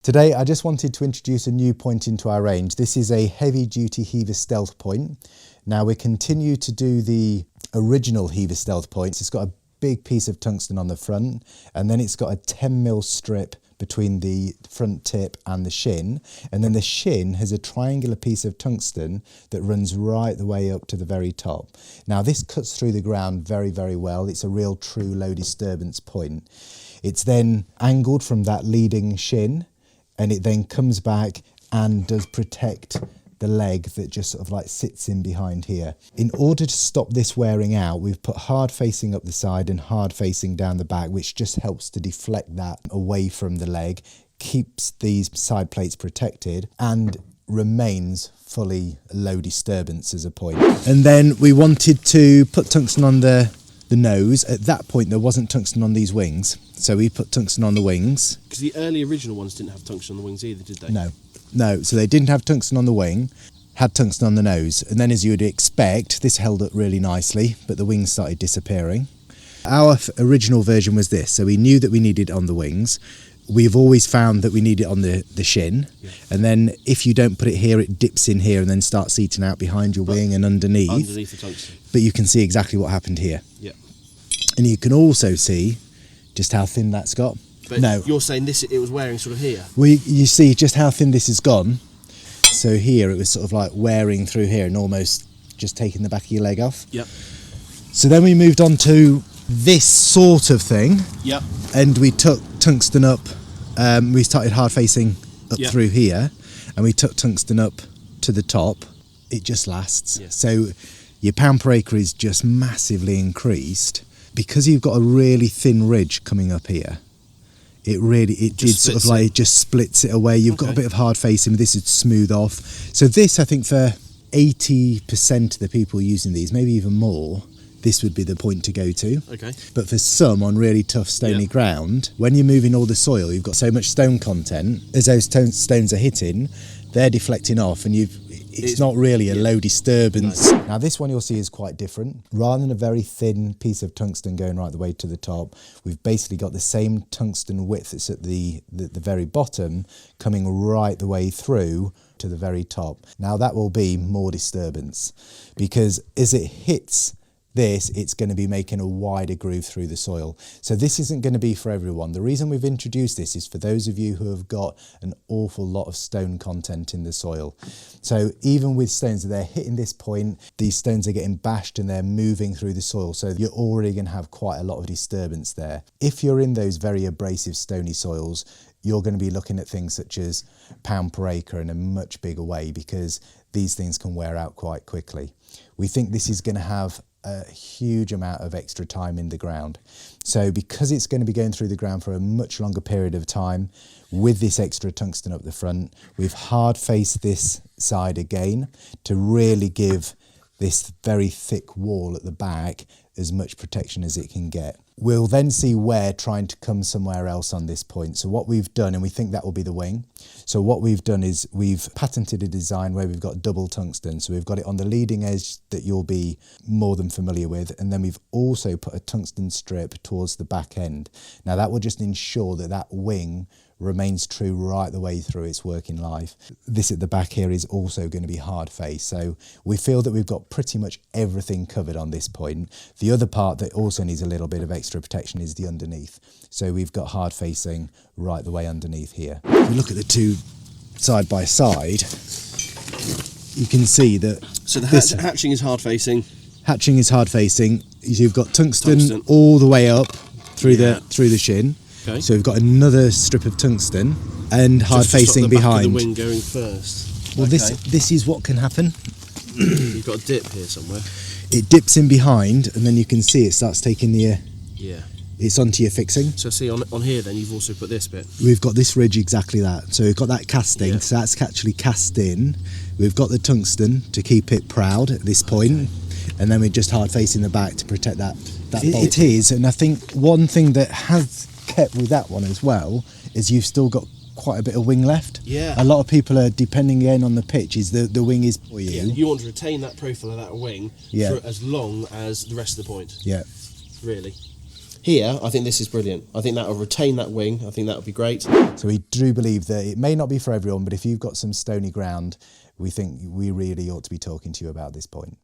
Today I just wanted to introduce a new point into our range. This is a heavy duty Heaver stealth point. Now we continue to do the original Heaver stealth points. It's got a big piece of tungsten on the front, and then it's got a 10mm strip between the front tip and the shin, and then the shin has a triangular piece of tungsten that runs right the way up to the very top. Now this cuts through the ground very, very well. It's a real true low disturbance point. It's then angled from that leading shin, and it then comes back and does protect the leg that just sort of like sits in behind here. In order to stop this wearing out, we've put hard facing up the side and hard facing down the back, which just helps to deflect that away from the leg, keeps these side plates protected, and remains fully low disturbance as a point. And then we wanted to put tungsten on the nose. At that point there wasn't tungsten on these wings, so we put tungsten on the wings. Because the early original ones didn't have tungsten on the wings either, did they? No, so they didn't have tungsten on the wing, had tungsten on the nose, and then as you would expect, this held up really nicely, but the wings started disappearing. Our original version was this, so we knew that we needed it on the wings. We've always found that we need it on the shin, yeah. And then if you don't put it here, it dips in here and then starts eating out behind your wing and underneath. Underneath the tungsten. But you can see exactly what happened here. Yeah. And you can also see just how thin that's got. But no, you're saying this, it was wearing sort of here? Well, you see just how thin this has gone. So here it was sort of like wearing through here and almost just taking the back of your leg off. Yep. So then we moved on to this sort of thing. Yep. And we took tungsten up. We started hard facing up through here, and we took tungsten up to the top. It just lasts. Yes. So your pound per acre is just massively increased because you've got a really thin ridge coming up here. It did sort of like, it just splits it away. You've got a bit of hard facing. This would smooth off. So this, I think, for 80% of the people using these, maybe even more, this would be the point to go to. Okay. But for some on really tough stony ground, when you're moving all the soil, you've got so much stone content, as those stones are hitting, they're deflecting off, and it's not really a low disturbance. Now this one you'll see is quite different. Rather than a very thin piece of tungsten going right the way to the top, we've basically got the same tungsten width that's at the very bottom coming right the way through to the very top. Now that will be more disturbance, because as it hits this, it's going to be making a wider groove through the soil. So this isn't going to be for everyone. The reason we've introduced this is for those of you who have got an awful lot of stone content in the soil. So even with stones, they're hitting this point, these stones are getting bashed and they're moving through the soil. So you're already going to have quite a lot of disturbance there. If you're in those very abrasive stony soils, you're going to be looking at things such as pound per acre in a much bigger way, because these things can wear out quite quickly. We think this is going to have a huge amount of extra time in the ground. So because it's going to be going through the ground for a much longer period of time, with this extra tungsten up the front, we've hard faced this side again to really give this very thick wall at the back as much protection as it can get. We'll then see wear trying to come somewhere else on this point. So what we've done, and we think that will be the wing, so what we've done is we've patented a design where we've got double tungsten. So we've got it on the leading edge that you'll be more than familiar with, and then we've also put a tungsten strip towards the back end. Now that will just ensure that that wing remains true right the way through its working life. This at the back here is also going to be hard face, so we feel that we've got pretty much everything covered on this point. The other part that also needs a little bit of extra protection is the underneath, so we've got hard facing right the way underneath here. If you look at the two side by side, you can see that hatching is hard facing. Hatching is hard facing. You've got tungsten all the way up through the shin. Okay. So we've got another strip of tungsten and hard facing behind. The wing going first. Well, this is what can happen. You've got a dip here somewhere. It dips in behind, and then you can see it starts taking the it's onto your fixing. So see on here then you've also put this bit. We've got this ridge exactly that. So we've got that casting, so that's actually cast in. We've got the tungsten to keep it proud at this point, and then we're just hard facing the back to protect that bolt. It is, and I think one thing that has kept with that one as well is you've still got quite a bit of wing left. Yeah. A lot of people are depending again on the pitch is the wing is for you. Yeah. You want to retain that profile of that wing for as long as the rest of the point. Yeah. Really. Here, I think this is brilliant. I think that will retain that wing. I think that would be great. So we do believe that it may not be for everyone, but if you've got some stony ground, we think we really ought to be talking to you about this point.